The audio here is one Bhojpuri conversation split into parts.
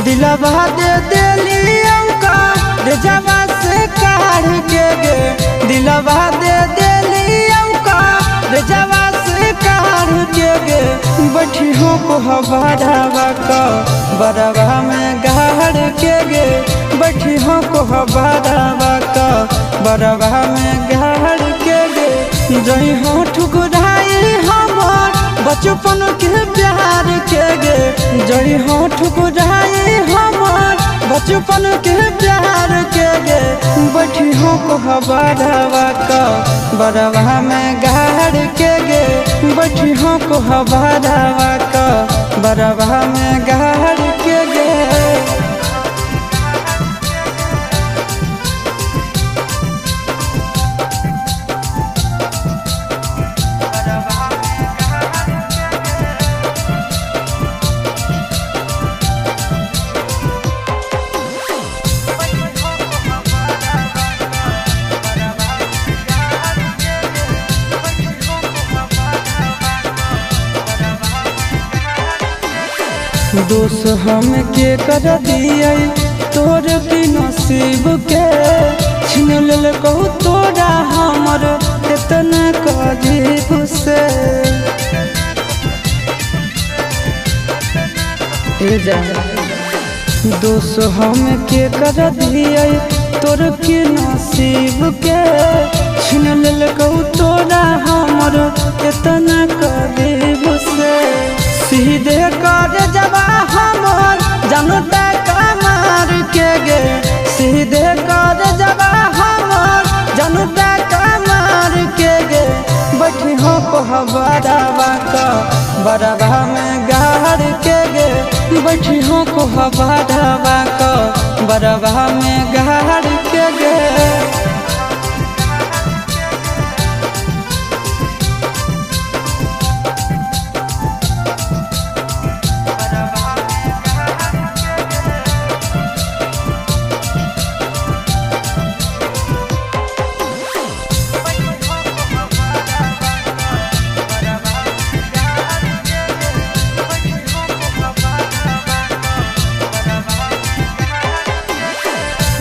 दिलवा दे दिलियों का रे जवा से काढ़ के गे, दिलवा दे दिलियों का रे जवा से काढ़ के गे। बैठी हो को बड़ावा का बड़ावा में गाड़ के गे, बैठी हो को बड़ावा का बड़ावा में गाड़ के गे। जही हो ठुकराई हमार बचपन के प्यार के गे, जही हो ठुकराई हमार बचपन के प्यार के गे। बैठी हो को बड़ावा का बड़ावा में गाड़ के गे, बैठी हो को बड़ावा का बड़ावा में गाड़ के गे। दोष हम के कर दिए तोर की नसीब के, छीन लेल कहू तोरा हमर इतना कजीब से। दोष हम के कर दिए तोर की नसीब के, छीन लेल कहू तोरा हमर इतना कजीब से। सीधे कर जबा हमर जनता कमार के गे, सीधे कर जबा हमर जनता कमार के गे। बैठी हो को बड़ावा का बड़ावा में गाड़ के गे, बैठी हो को बड़ावा का बड़ावा में गाड़ के गे।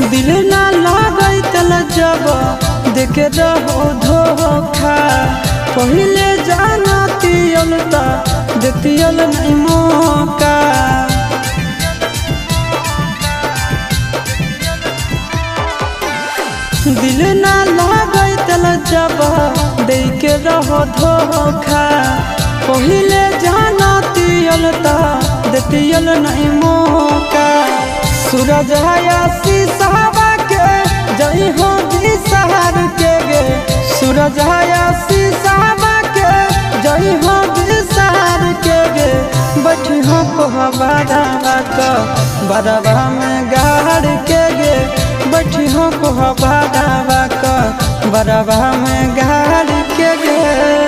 दिल ना लागई तल जब देखे रहो धोखा, पहले जाना तियल ता देतियल नहीं मौका। दिल ना लागई तल जब देखे रहो धोखा, पहले जाना तियल ता देतियल नहीं मौका। सूरज हयासी साहबा के जई हो बिसहार के गे, सूरज हयासी साहबा के जई हो बिसहार के गे। बैठी हो को बड़ावा का बड़ावा में गाड़ के गे, बैठी हो को बड़ावा का बड़ावा में गाड़ के गे।